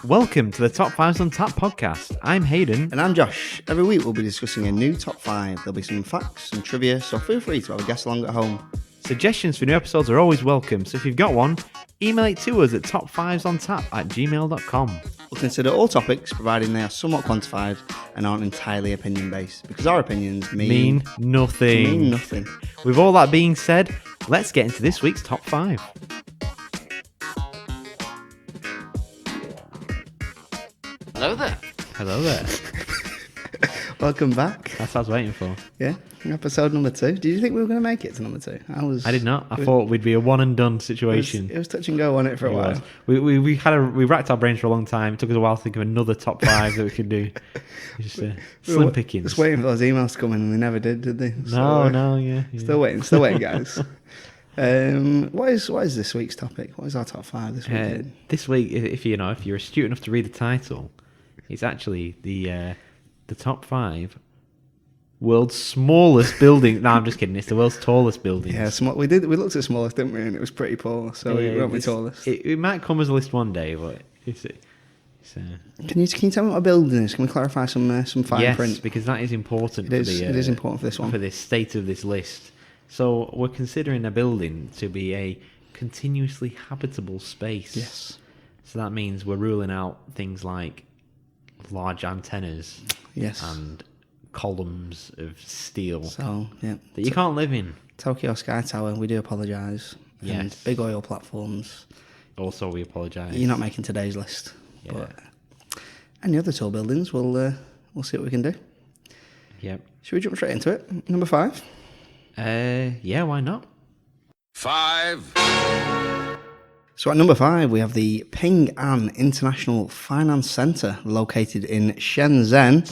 welcome to the Top 5s on Tap podcast. I'm Hayden. And I'm Josh. Every week we'll be discussing a new top 5. There'll be some facts, some trivia, so feel free to have a guest along at home. Suggestions for new episodes are always welcome, so if you've got one, email it to us at top5sontap@gmail.com. We'll consider all topics, providing they are somewhat quantified and aren't entirely opinion-based, because our opinions mean nothing. With all that being said, let's get into this week's Top 5. Hello there. Hello there. Welcome back. That's what I was waiting for. Yeah, episode number 2. Did you think we were going to make it to number 2? I did not. I thought we'd be a one and done situation. It was touch and go on it for a while. We racked our brains for a long time. It took us a while to think of another top 5 that we could do. Just slim pickings. Just waiting for those emails to come in, and they never did they? Yeah. Still waiting, guys. What is this week's topic? What is our top 5 this week? This week, if you're astute enough to read the title, it's actually the top 5 world's smallest building. No, I'm just kidding. It's the world's tallest building. Yeah, we looked at smallest, didn't we? And it was pretty poor. So we won't be tallest. It might come as a list one day, but it's Can you tell me what a building is? Can we clarify some fine print? Yes, because that is important. It is important for this one. For the state of this list. So we're considering a building to be a continuously habitable space. Yes. So that means we're ruling out things like large antennas. Yes. And columns of steel. So, yeah. That you can't live in. Tokyo Sky Tower, we do apologise. Yes. And big oil platforms. Also, we apologise. You're not making today's list. Yeah. But any other tall buildings, we'll see what we can do. Yep. Should we jump straight into it? Number 5? Yeah, why not? 5. So at number 5, we have the Ping An International Finance Centre, located in Shenzhen.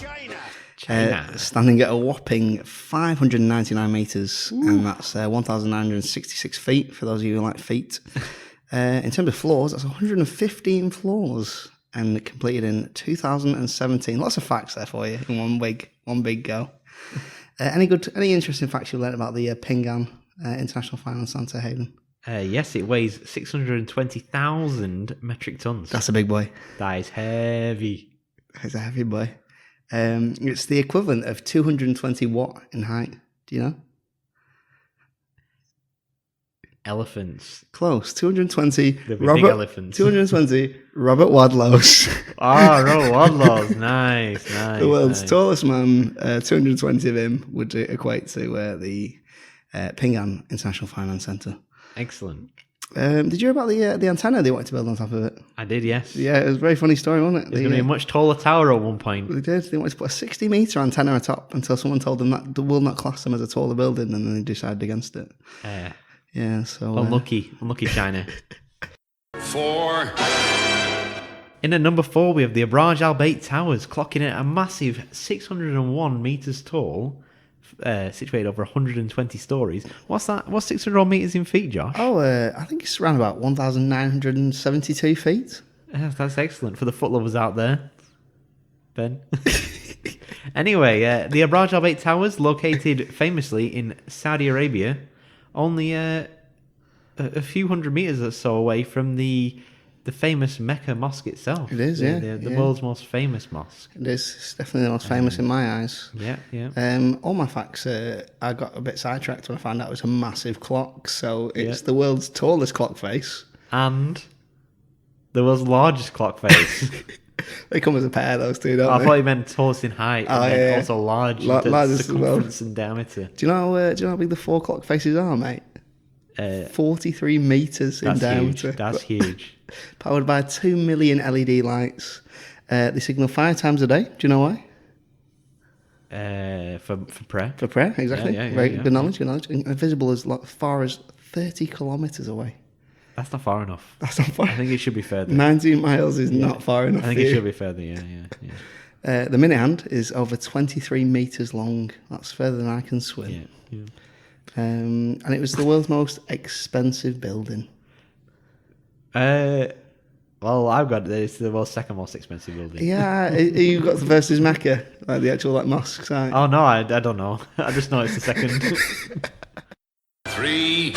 China. Standing at a whopping 599 metres, and that's 1,966 feet, for those of you who like feet. In terms of floors, that's 115 floors, and completed in 2017. Lots of facts there for you in one big go. Any interesting facts you learned about the Ping An International Finance Centre, Hayden? Yes, it weighs 620,000 metric tons. That's a big boy. That is heavy. It's a heavy boy. It's the equivalent of 220 watt in height. Do you know? Elephants. Close. 220. Big elephants. 220 Robert Wadlows. Robert Wadlows. Nice. The world's tallest man. 220 of him would equate to the Ping An International Finance Centre. Excellent. Did you hear about the antenna they wanted to build on top of it? I did, yes. Yeah, it was a very funny story, wasn't it? It's going to be a much taller tower at one point. They did. They wanted to put a 60-metre antenna atop until someone told them that will not class them as a taller building, and then they decided against it. Yeah, so... Unlucky China. 4. In at number 4, we have the Burj Khalifa Towers, clocking at a massive 601 metres tall, situated over 120 stories. What's that? What's 600 metres in feet, Josh? I think it's around about 1,972 feet. That's excellent for the foot lovers out there, Ben. Anyway, the Burj Khalifa Towers, located famously in Saudi Arabia, only a few hundred metres or so away from the famous Mecca Mosque itself. It is, the world's most famous mosque. It is. It's definitely the most famous in my eyes. Yeah. All my facts, I got a bit sidetracked when I found out it was a massive clock. So it's the world's tallest clock face. And the world's largest clock face. They come as a pair, those two, don't they? I thought you meant tallest in height, and also large in circumference and diameter. Do you know how big the 4 clock faces are, mate? 43 metres in diameter. That's huge. Powered by 2 million LED lights. They signal 5 times a day. Do you know why? For prayer. For prayer, exactly. Good knowledge. Yeah. And visible as far as 30 kilometres away. That's not far enough. That's not far. I think it should be further. 19 miles is not far enough. I think it should be further, yeah. The minute hand is over 23 metres long. That's further than I can swim. Yeah. And it was the world's most expensive building. Well, I've got it's the world's second most expensive building. Yeah, you got the first is Mecca, like the actual mosque site. Oh no, I don't know. I just know it's the second. 3.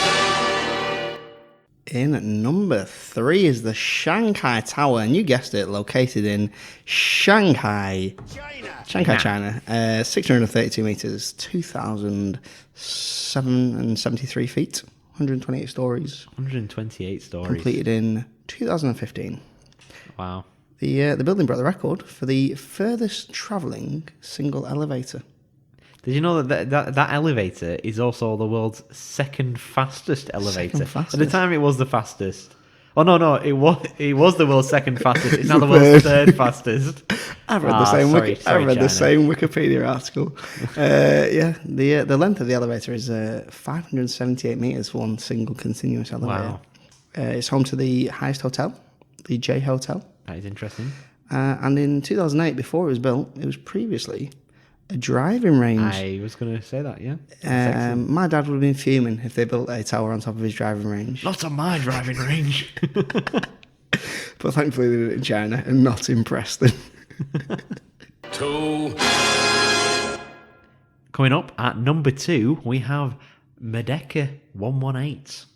In at number 3 is the Shanghai Tower, and you guessed it, located in Shanghai, China. 632 meters, 2,773 feet, 128 stories. 128 stories. Completed in 2015. Wow. The building broke the record for the furthest travelling single elevator. Did you know that elevator is also the world's second fastest elevator? Second fastest? At the time, it was the fastest. Oh no, it was the world's second fastest. It's now the world's third fastest. I've read the same Wikipedia article. The length of the elevator is 578 meters for one single continuous elevator. Wow. It's home to the highest hotel, the J Hotel. That is interesting. And in 2008, before it was built, it was previously a driving range. I was going to say that, yeah. My dad would have been fuming if they built a tower on top of his driving range. Not on my driving range. But thankfully they did it in China and not in Preston. 2, Coming up at number 2, we have Medeka 118,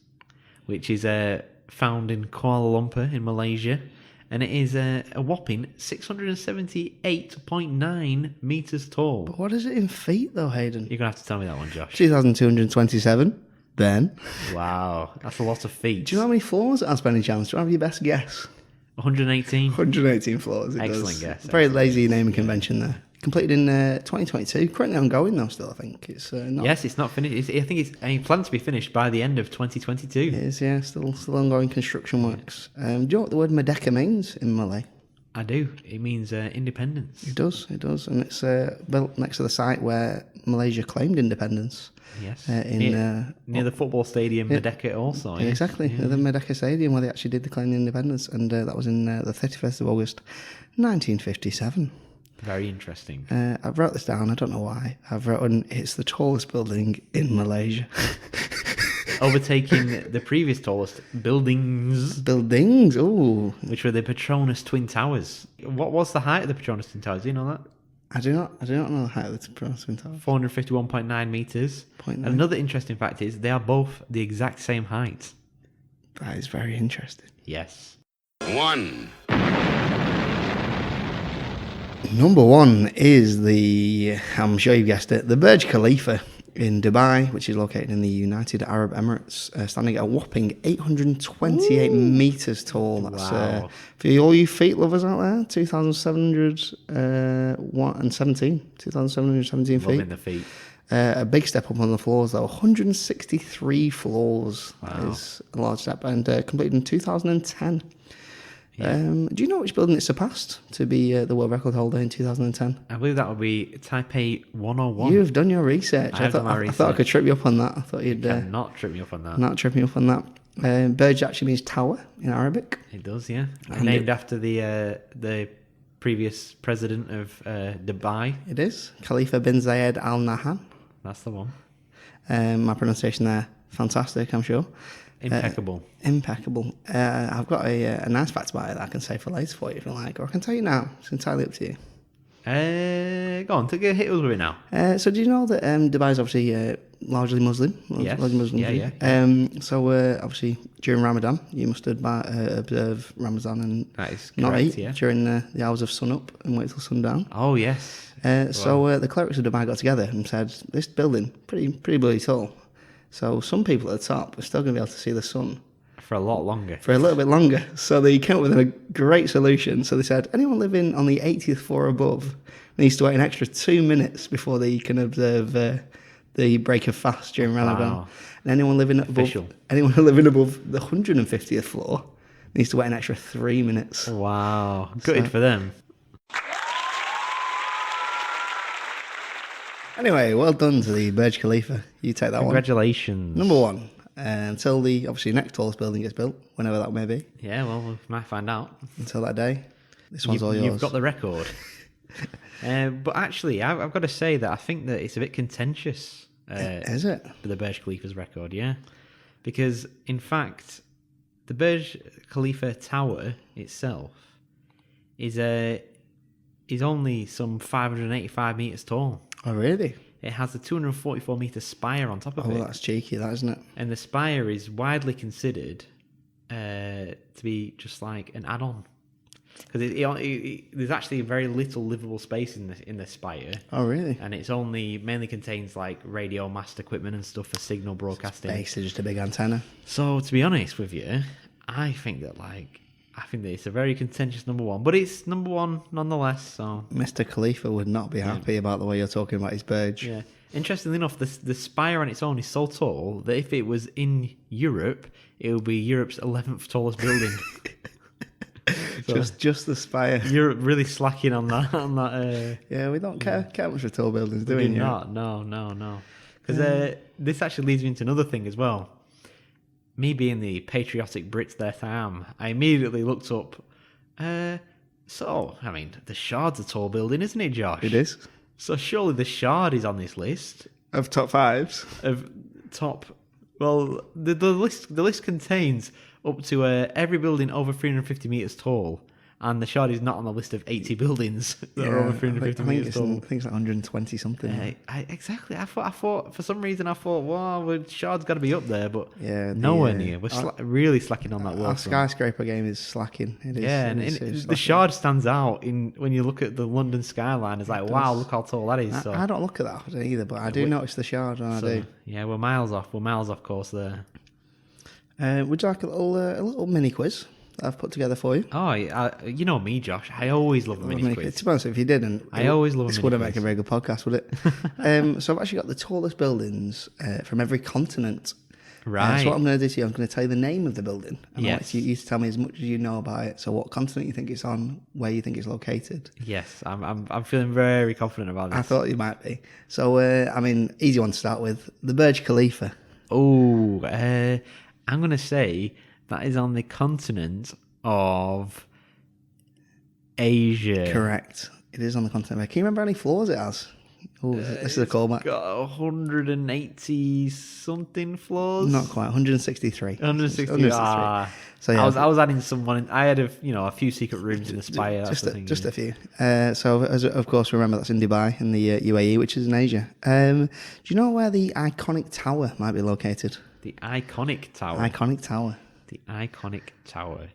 which is found in Kuala Lumpur in Malaysia. And it is a whopping 678.9 metres tall. But what is it in feet though, Hayden? You're going to have to tell me that one, Josh. 2,227. Ben. Wow, that's a lot of feet. Do you know how many floors it has, Benny Chance? Do you have your best guess? 118? 118 floors. Excellent guess. Very lazy naming convention there. Completed in 2022. Currently ongoing though still, I think. It's not... Yes, it's not finished. I think it's planned to be finished by the end of 2022. It is, yeah. Still ongoing construction works. Do you know what the word Medeka means in Malay? I do. It means independence. It does. And it's built next to the site where Malaysia claimed independence. Yes. Near the football stadium, Medeka also. Yeah, exactly. Yeah. The Medeka Stadium where they actually did declare independence. And that was in the 31st of August, 1957. Very interesting. I've wrote this down. I don't know why. I've written it's the tallest building in Malaysia. Overtaking the previous tallest buildings, Ooh. which were the Petronas Twin Towers. What was the height of the Petronas Twin Towers? Do you know that? I do not know the height of the Twin Towers. 451.9 metres. 0.9. And another interesting fact is they are both the exact same height. That is very interesting. Yes. 1, Number 1 is I'm sure you guessed it, the Burj Khalifa in Dubai, which is located in the United Arab Emirates, standing at a whopping 828 metres tall. That's Wow. for all you feet lovers out there, 2,717 feet. Loving the feet. A big step up on the floors, though. 163 floors. Wow. That is a large step, and completed in 2010. Yeah. Do you know which building it surpassed to be the world record holder in 2010? I believe that would be Taipei 101. You've done your research. I thought I thought I could trip you up on that. I thought you'd not trip me up on that. not trip me up on that. Burj actually means tower in Arabic. It does, yeah. And Named after the previous president of Dubai. It is Khalifa bin Zayed Al Nahyan. That's the one. My pronunciation there, fantastic, I'm sure. Impeccable. Impeccable. I've got a nice fact about it that I can say for later for you if you like, or I can tell you now. It's entirely up to you. Go on, hit us with it now. So do you know that Dubai is obviously largely Muslim? Yes. Largely Muslim. Yeah. So obviously during Ramadan, you must observe Ramadan and That is not correct, eat yeah. during the hours of sun up and wait till sundown. Oh, yes. So the clerics of Dubai got together and said, this building, pretty bloody tall. So some people at the top are still going to be able to see the sun For a lot longer. for a little bit longer. So they came up with a great solution. So they said, anyone living on the 80th floor above needs to wait an extra 2 minutes before they can observe the break of fast during Ramadan. Wow. And anyone living above the 150th floor needs to wait an extra 3 minutes. Wow. Gutted for them. Anyway, well done to the Burj Khalifa. You take that Congratulations. one. Number 1. Until the obviously next tallest building gets built, whenever that may be. Yeah, well, we might find out. Until that day, this one's all yours. You've got the record. But actually, I've got to say that I think that it's a bit contentious. Is it? For the Burj Khalifa's record, yeah. Because, in fact, the Burj Khalifa Tower itself is only some 585 metres tall. Oh, really? It has a 244 metre spire on top of it. Oh, that's cheeky, that, isn't it? And the spire is widely considered to be just like an add-on. Because there's actually very little livable space in the spire. Oh, really? And it's mainly contains like radio mast equipment and stuff for signal broadcasting. It's basically just a big antenna. So to be honest with you, I think that it's a very contentious number one, but it's number one nonetheless. So Mr. Khalifa would not be happy about the way you're talking about his Burj. yeah. Interestingly enough, the spire on its own is so tall that if it was in Europe, it would be Europe's 11th tallest building. So just the spire. Europe really slacking on that. Yeah, we don't care much for tall buildings, do we? Not. No. Because this actually leads me into another thing as well. Me being the patriotic Brit that I am, I immediately looked up. The Shard's a tall building, isn't it, Josh? It is. So surely the Shard is on this list Of top fives. of top. Well, the list contains up to every building over 350 meters tall, and the Shard is not on the list of 80 buildings that are over 350 meters tall. I think it's like 120 something. Exactly. I thought for some reason well, Shard's got to be up there, but Yeah, nowhere near. We're really slacking on that Our work. skyscraper game is slacking. It is. Yeah, and it's the slacking. Shard stands out when you look at the London skyline. It's like, wow, look how tall that is. So, I don't look at that often either, but I do notice the Shard when I do. yeah, we're miles off. We're miles off course there. Would you like a little mini quiz that I've put together for you? Oh, you know me, Josh. I always love a mini quiz. To be honest, if you didn't, I always love a this mini wouldn't quiz. make a very good podcast, would it? So I've actually got the tallest buildings from every continent. Right. So what I'm going to do to you, I'm going to tell you the name of the building. And I Yes. want you to tell me as much as you know about it. So what continent you think it's on, where you think it's located. Yes, I'm feeling very confident about this. I thought you might be. So, easy one to start with. The Burj Khalifa. Oh, I'm going to say that is on the continent of Asia. Correct. It is on the continent. Can you remember how many floors it has? Oh, this is a callback. Got 180 something floors. Not quite. 163. 160. Ah. So yeah, I was adding someone. I had a few secret rooms in the spire. just a few. So as of course, remember that's in Dubai in the UAE, which is in Asia. Do you know where the iconic tower might be located? The iconic tower. Iconic tower. The iconic tower.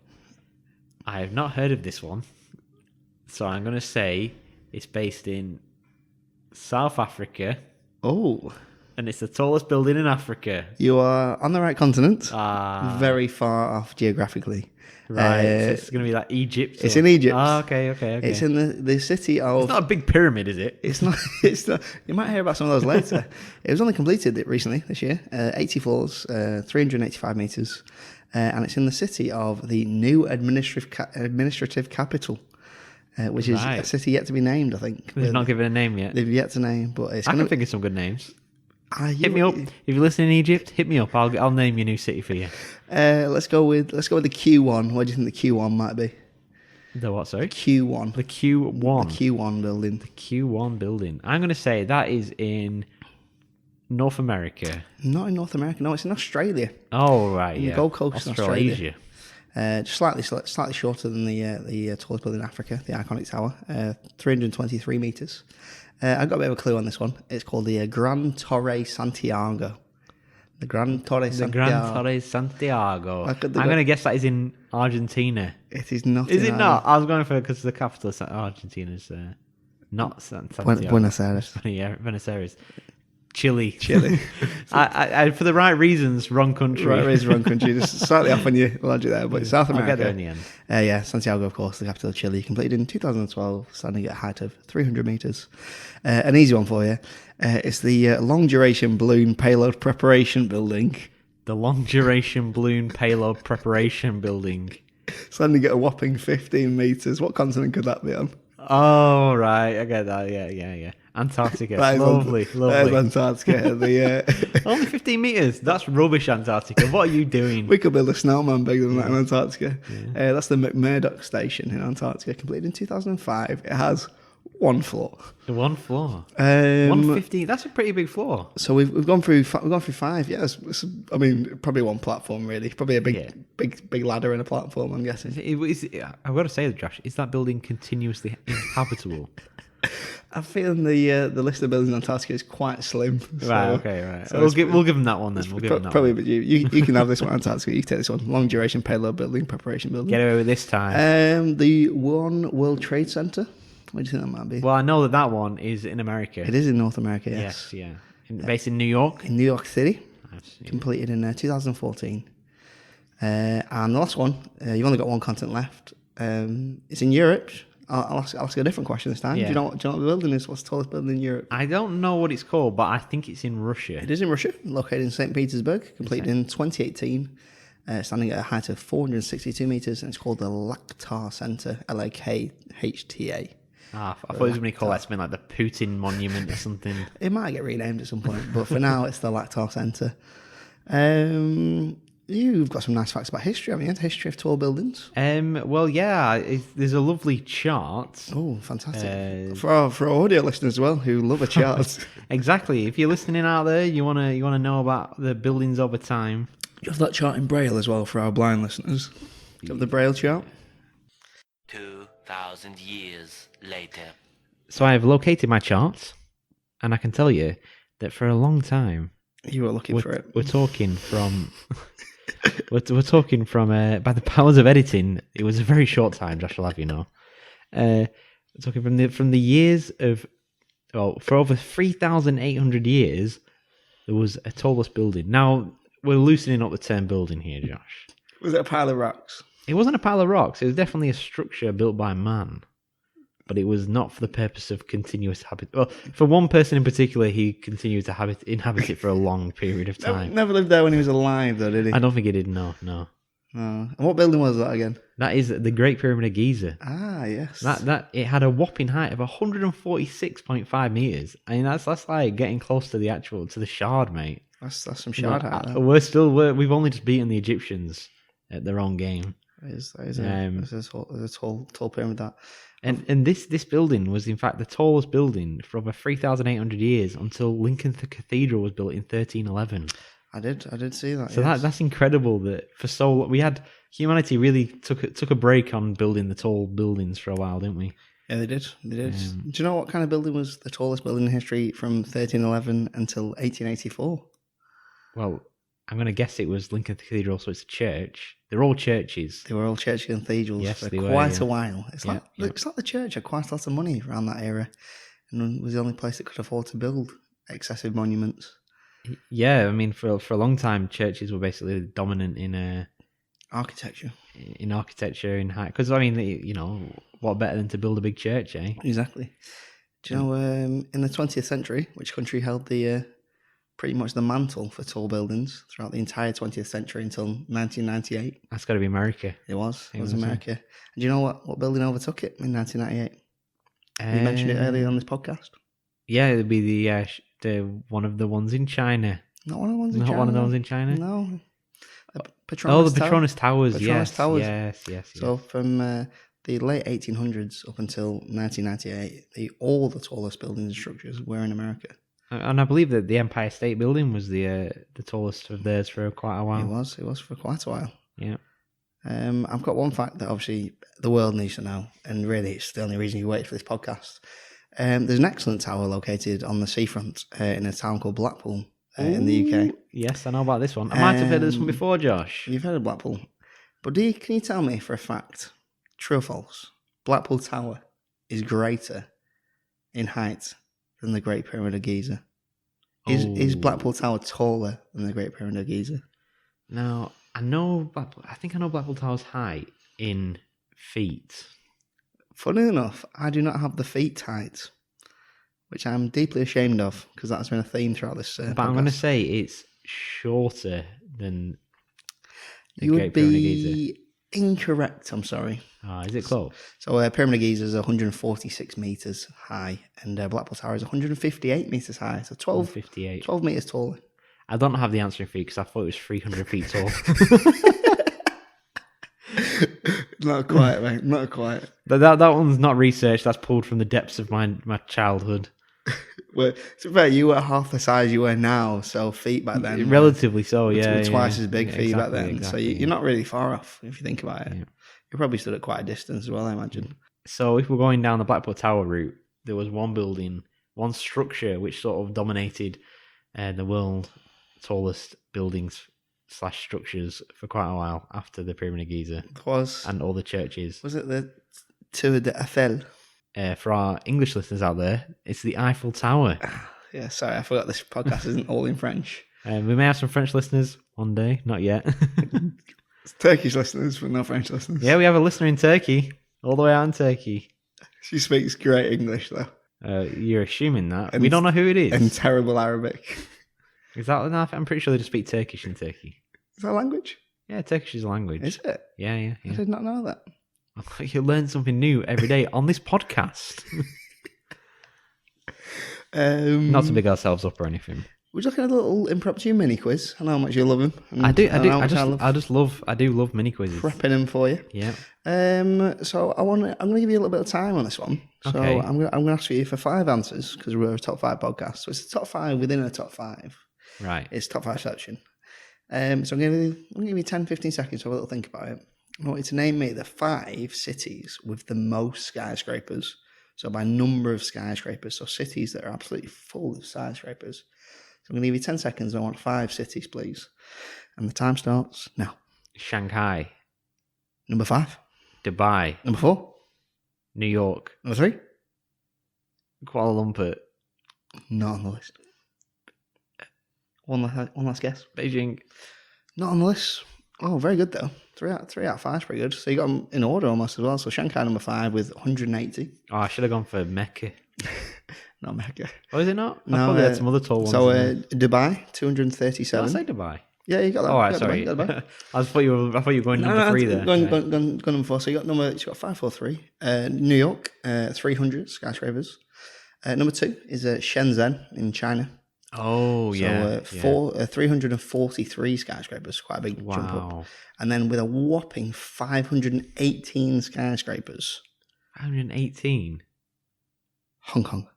I have not heard of this one, so I'm going to say it's based in South Africa, Oh, and it's the tallest building in Africa. you are on the right continent. Ah, Very far off geographically. right. So it's going to be like Egypt. It's or- in Egypt. Ah, okay. It's in the city of. It's not a big pyramid, is it? It's not. It's not. You might hear about some of those later. It was only completed recently this year. 80 floors, 385 meters, and it's in the city of the new administrative capital, which is Right. a city yet to be named. I think They've not given a name yet. they've yet to name, but it's I going can think of some good names. Hit Hit me up if you're listening in Egypt. Hit me up. I'll name your new city for you. Let's go with the Q1. What do you think the Q1 might be? The what? Sorry. Q1. The Q1. The Q1 building. Q1 building. I'm going to say that is in North America. Not in North America. No, it's in Australia. Oh right, In the yeah. Gold Coast in Australia. Australasia. Just slightly shorter than the tallest building in Africa, the iconic tower, 323 meters. I got a bit of a clue on this one. It's called the Gran Torre Santiago. The Gran Torre The Santiago. Gran Torre Santiago. I I'm could- going to guess that is in Argentina. It is not. Is in it not? I was going for because the capital of Argentina is not Santiago. Buenos Aires. Yeah, Buenos Aires. Chile. Chile. I for the right reasons, wrong country. Right, it is wrong country. Just slightly off on your logic there, but it's South I'll America. get there in the end. Yeah, Santiago, of course, the capital of Chile, completed in 2012, standing at a height of 300 meters. An easy one for you. It's the Long Duration Balloon Payload Preparation Building, The Long Duration Balloon Payload Preparation Building. standing at a whopping 15 meters. What continent could that be on? Oh, right. I get that. Yeah. Antarctica. That is Lovely. That is Antarctica. Only 15 metres. That's rubbish, Antarctica. What are you doing? We could build a snowman bigger than that in Antarctica. That's the McMurdoch Station in Antarctica, completed in 2005. It has one floor. The one floor. 150. 115. That's a pretty big floor. So we've gone through five. Yeah, I mean, probably one platform really. Probably a big ladder and a platform. I'm guessing. I've got to say, Josh, is that building continuously inhabitable? I'm feeling the list of buildings in Antarctica is quite slim. Right, okay, right. so we'll give them that one then. We'll give them that probably, one. but you can have this one, Antarctica. You can take this one. Long duration payload building, preparation building. Get away with this time. The One World Trade Center. What do you think that might be? Well, I know that one is in America. It is in North America, yes. Yes, yeah. Based in New York. In New York City. Yeah. Completed in 2014. And the last one, you've only got one continent left. It's in Europe. I'll ask you a different question this time. Yeah. Do you know what the building is? What's the tallest building in Europe? I don't know what it's called, but I think it's in Russia. It is in Russia, located in St. Petersburg, completed in 2018, standing at a height of 462 metres, and it's called the Lakhtar Center, Lakhta. I thought it was going to be called something like the Putin Monument or something. It might get renamed at some point, but for now it's the Lakhtar Center. You've got some nice facts about history, haven't you? The history of tall buildings. Well, yeah, there's a lovely chart. Oh, fantastic! For our audio listeners as well, who love a chart. Exactly. If you're listening out there, you wanna know about the buildings over time. You have that chart in Braille as well for our blind listeners. You have the Braille chart. 2,000 years later. So I have located my charts, and I can tell you that for a long time you were looking for it. We're talking from. We're talking from by the powers of editing. It was a very short time, Josh. I'll have you know. We're talking from the years of, for over 3,800 years, there was a tallest building. Now we're loosening up the term building here, Josh. Was it a pile of rocks? It wasn't a pile of rocks. It was definitely a structure built by man, but it was not for the purpose of continuous habit. Well, for one person in particular, he continued to inhabit it for a long period of time. Never lived there when he was alive, though, did he? I don't think he did. No. And what building was that again? That is the Great Pyramid of Giza. Ah, yes. That it had a whopping height of 146.5 meters. I mean, that's like getting close to the Shard, mate. That's some Shard height. We've only just beaten the Egyptians at their own game. That is a tall pyramid. That. And this building was in fact the tallest building for over 3,800 years until Lincoln Cathedral was built in 1311. I did see that. So yes. that's incredible that for so long we had humanity really took a break on building the tall buildings for a while, didn't we? Yeah, they did. Do you know what kind of building was the tallest building in history from 1311 until 1884? Well, I'm going to guess it was Lincoln Cathedral, so it's a church. They're all churches. They were all church and cathedrals for quite a while. It's like the church had quite a lot of money around that era, and was the only place that could afford to build excessive monuments. Yeah, I mean, for a long time, churches were basically dominant in architecture. In architecture, in height. Because, I mean, you know, what better than to build a big church, eh? Exactly. Do you know, in the 20th century, which country held the pretty much the mantle for tall buildings throughout the entire 20th century until 1998? That's got to be America. It was America. And do you know what building overtook it in 1998? You mentioned it earlier on this podcast. Yeah, it'd be the one of the ones in China. Not one of the ones in China. Not one of the ones in China? No. Petronas Petronas Towers. Petronas Towers. Yes. So from the late 1800s up until 1998, all the tallest buildings and structures were in America. And I believe that the Empire State Building was the tallest of theirs for quite a while. It was for quite a while. Yeah. I've got one fact that obviously the world needs to know, and really it's the only reason you wait for this podcast. There's an excellent tower located on the seafront in a town called Blackpool in the UK. Yes, I know about this one. I might have heard of this one before, Josh. You've heard of Blackpool. But can you tell me for a fact, true or false, Blackpool Tower is greater in height than the Great Pyramid of Giza? Is Blackpool Tower taller than the Great Pyramid of Giza? Now, I think I know Blackpool Tower's height in feet. Funny enough, I do not have the feet height, which I'm deeply ashamed of because that's been a theme throughout this podcast. But I'm going to say it's shorter than the you Great would Pyramid of be Giza. Incorrect, I'm sorry. Is it close? So Pyramid of Giza is 146 metres high, and Blackpool Tower is 158 metres high, so 12 metres taller. I don't have the answer in feet because I thought it was 300 feet tall. Not quite, mate. Not quite. But that one's not research. That's pulled from the depths of my childhood. Well, to be fair, you were half the size you were now, so feet back then. Relatively so, yeah. Were twice as big feet back then. Exactly, so you're not really far off if you think about it. Yeah. You probably stood at quite a distance as well, I imagine. So if we're going down the Blackpool Tower route, there was one building, one structure which sort of dominated the world tallest buildings / structures for quite a while after the Pyramid of Giza and all the churches. Was it the Tour de Eiffel? For our English listeners out there, it's the Eiffel Tower. Yeah, sorry, I forgot this podcast isn't all in French. We may have some French listeners one day, not yet. It's Turkish listeners, but no French listeners. Yeah, we have a listener in Turkey, all the way out in Turkey. She speaks great English, though. You're assuming that. We don't know who it is. And terrible Arabic. Is that enough? I'm pretty sure they just speak Turkish in Turkey. Is that a language? Yeah, Turkish is a language. Is it? Yeah. I did not know that. You learn something new every day on this podcast. Not to big ourselves up or anything. We're just looking at a little impromptu mini quiz. I know how much you love them. I do love mini quizzes. Prepping them for you. Yeah. So I'm going to give you a little bit of time on this one. So Okay. I'm going to ask you for 5 answers because we're a top 5 podcast. So it's a top 5 within a top 5. Right. It's top 5 section. So I'm going to give you 10, 15 seconds to have a little think about it. I want you to name me the 5 cities with the most skyscrapers. So by number of skyscrapers. So cities that are absolutely full of skyscrapers. So I'm going to give you 10 seconds. I want 5 cities, please. And the time starts now. Shanghai, Number 5. Dubai, Number 4. New York, Number 3. Kuala Lumpur, Not on the list. One last guess. Beijing. Not on the list. Oh, very good though. 3 out of 5 is pretty good. So you got them in order almost as well. So Shanghai number 5 with 180. Oh, I should have gone for Mecca. Not Mecca. Oh, is it not? I No, thought they had some other tall ones. So in there. Dubai, Did I 237. say Dubai? Yeah, you got that. Oh, right, You got sorry. Dubai, got Dubai. I thought you were going number 3 there. Go number 4. So you got 543. New York, 300 skyscrapers. Number 2 is Shenzhen in China. Oh, yeah. So 343 skyscrapers, quite a big jump up. Wow. And then with a whopping 518 skyscrapers, 118. Hong Kong.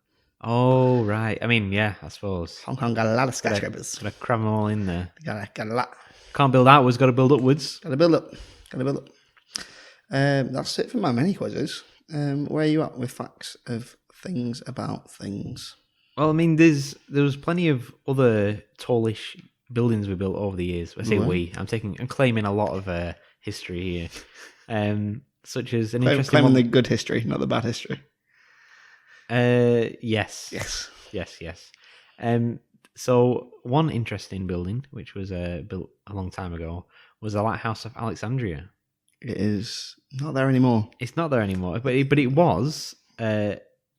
Oh, right. I mean, yeah, I suppose. Hong Kong got a lot of skyscrapers. Gotta cram them all in there. Got a lot. Can't build outwards, gotta build upwards. Got to build up. That's it for my mini quizzes. Where are you at with facts of things about things? Well, I mean, there was plenty of other tallish buildings we built over the years. I say Right. I'm claiming a lot of history here, such as an interesting Claiming one. the good history, not the bad history. Yes. Yes. So one interesting building, which was built a long time ago, was the Lighthouse of Alexandria. It is not there anymore. It's not there anymore, but it was,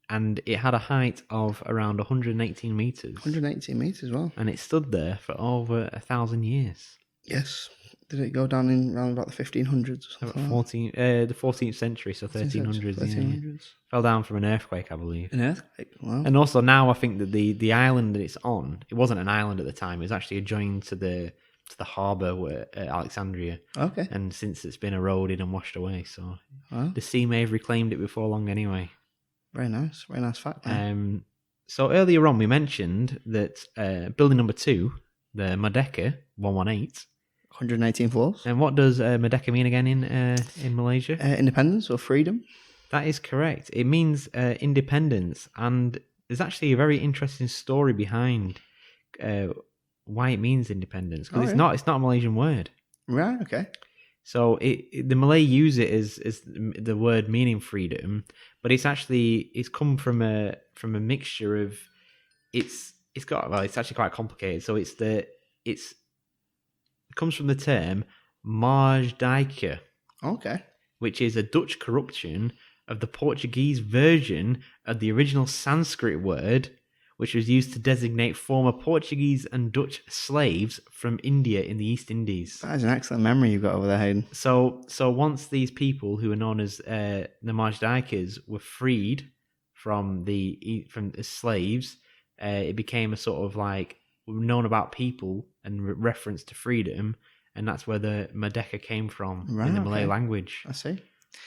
and it had a height of around 118 meters, 118 metres as well. and it stood there for over 1,000 years. Yes. Did it go down in around about the 1500s or something? The 14th century, so 1300s. 1300s. Fell down from an earthquake, I believe. An earthquake? Wow. And also now I think that the island that it's on, it wasn't an island at the time. It was actually adjoined to the harbour at Alexandria. Okay. And since it's been eroded and washed away, so Wow. the sea may have reclaimed it before long anyway. Very nice. Very nice fact. There. So earlier on we mentioned that building number 2, the Medeka 118. 118 floors. And what does Medeka mean again in Malaysia? Independence or freedom? That is correct. It means independence, and there's actually a very interesting story behind why it means independence, because it's not a Malaysian word. Right. Okay. So the Malay use it as the word meaning freedom, but it's come from a mixture of it's actually quite complicated. So it comes from the term Medeka, Okay. which is a Dutch corruption of the Portuguese version of the original Sanskrit word, which was used to designate former Portuguese and Dutch slaves from India in the East Indies. That is an excellent memory you've got over there, Hayden. So once these people who are known as the Majdakas were freed from the slaves, it became a sort of like known about people and reference to freedom, and that's where the Medeka came from in the Malay language. I see.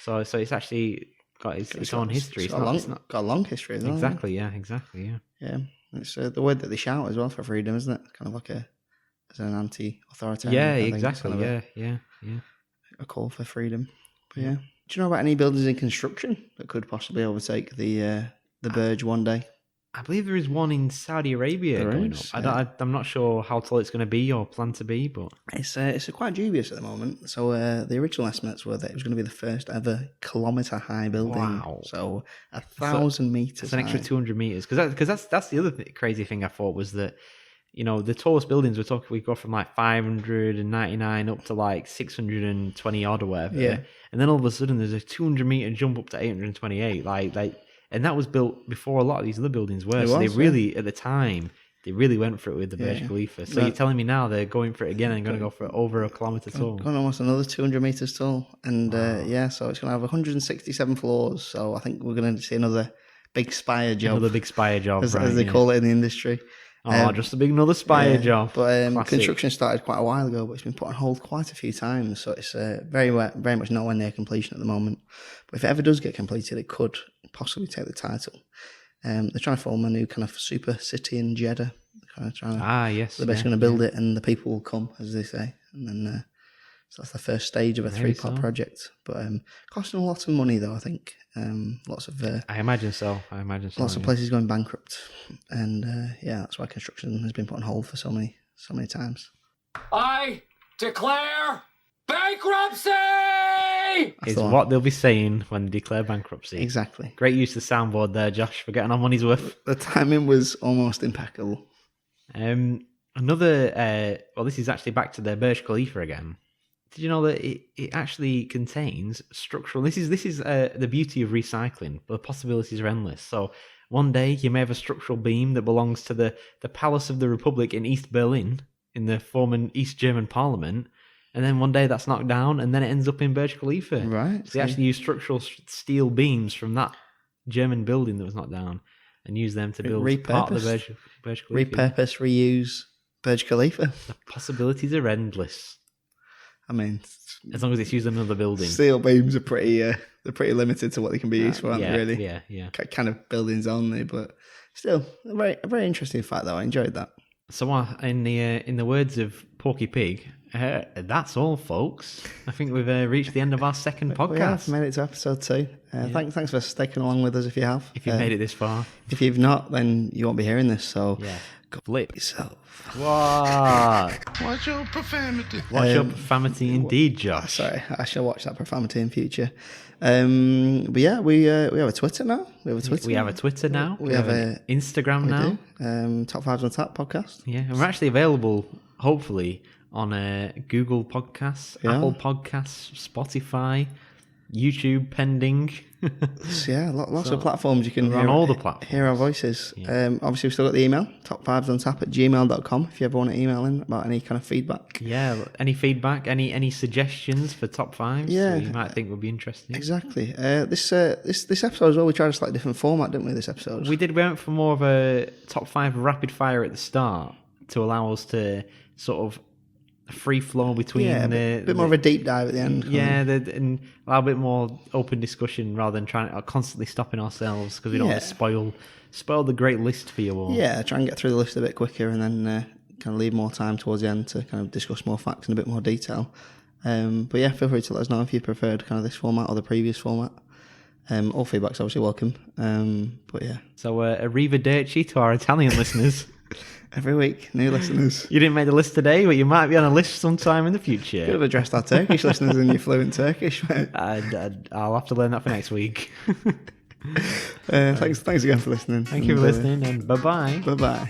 So it's actually got its own history. It's got a long history as well. Exactly. Yeah. Yeah. It's the word that they shout as well for freedom, isn't it? Kind of like as an anti-authoritarian. Yeah, I think it's exactly. kind of Yeah. a call for freedom. But yeah. Do you know about any buildings in construction that could possibly overtake the the Burj one day. I believe there is one in Saudi Arabia There going is, up. I'm not sure how tall it's going to be or plan to be, but It's quite dubious at the moment. So the original estimates were that it was going to be the first ever kilometre high building. Wow. So 1,000 metres. it's an extra high. 200 meters. Because that's the other crazy thing I thought was that, you know, the tallest buildings we go from like 599 up to like 620 odd or whatever. Yeah. And then all of a sudden there's a 200 meter jump up to 828. And that was built before a lot of these other buildings were. It So was, they really, at the time, they really went for it with the Burj Yeah. Khalifa. So No. you're telling me now they're going for it again and going to go for over a kilometre tall. Gone almost another 200 metres tall. And so it's going to have 167 floors. So I think we're going to see another big spire job, Another big spire job, as right, they yeah. call it in the industry. Just a big another spire job. But Classic. construction started quite a while ago, but it's been put on hold quite a few times. So it's very much nowhere near completion at the moment. But if it ever does get completed, it could possibly take the title. They're trying to form a new kind of super city in Jeddah. They're kind of trying to, Yes. they're basically going to build it, and the people will come, as they say. And then so that's the first stage of a Maybe 3-part so. project. But costing a lot of money, though, I think. Lots of I imagine so. lots of places going bankrupt, and that's why construction has been put on hold for so many times. I declare bankruptcy! That's Is the one. what they'll be saying when they declare bankruptcy. Exactly. Great use of the soundboard there, Josh, for getting our money's worth. The timing was almost impeccable. This is actually back to the Burj Khalifa again. Did you know that it actually contains structural? This is the beauty of recycling. The possibilities are endless. So one day you may have a structural beam that belongs to the Palace of the Republic in East Berlin, in the former East German Parliament, and then one day that's knocked down, and then it ends up in Burj Khalifa. Right. So they actually use structural steel beams from that German building that was knocked down, and use them to build part of the Burj Khalifa. Repurpose, reuse Burj Khalifa. The possibilities are endless. I mean, As long as it's used in another building. steel beams are pretty limited to what they can be used for, aren't they, really? Yeah. Kind of buildings only, but still a very interesting fact, though. I enjoyed that. So in the words of Porky Pig, that's all, folks. I think we've reached the end of our second We have podcast. made it to episode 2. Thanks for sticking along with us if you have. If you've made it this far, If you've not, then you won't be hearing this. So go flip. yourself. What? Watch your profanity. Watch your profanity indeed, Josh. Sorry, I shall watch that profanity in future. But yeah, we have a Twitter now. We have a Twitter now. We have an Instagram We now. do. Top 5s on Tap podcast. Yeah, and we're actually available, hopefully, on Google Podcasts, Yeah. Apple Podcasts, Spotify, YouTube, pending. So yeah, lots of platforms you can we're hear on all the platforms. Hear our voices. Obviously, we've still got the email, top5sontap@gmail.com, if you ever want to email in about any kind of feedback. Yeah, any feedback, any suggestions for top fives? Yeah. that you might think would be interesting. Exactly. This episode as well, we tried a slightly different format, didn't we? This episode. We went for more of a top 5 rapid fire at the start to allow us to sort of free flow between a bit more of a deep dive at the end. and allow a bit more open discussion rather than trying to constantly stopping ourselves because we don't want to spoil the great list for you all. Yeah, try and get through the list a bit quicker and then kind of leave more time towards the end to kind of discuss more facts in a bit more detail. But yeah, feel free to let us know if you preferred kind of this format or the previous format. All feedback's obviously welcome. But yeah, So arrivederci to our Italian listeners. every week, new listeners. You didn't make the list today, but you might be on a list sometime in the Could future. have addressed our Turkish listeners in your fluent Turkish, mate. I'll have to learn that for next week. Thanks again for listening. Thank you for listening, and bye-bye. Bye-bye.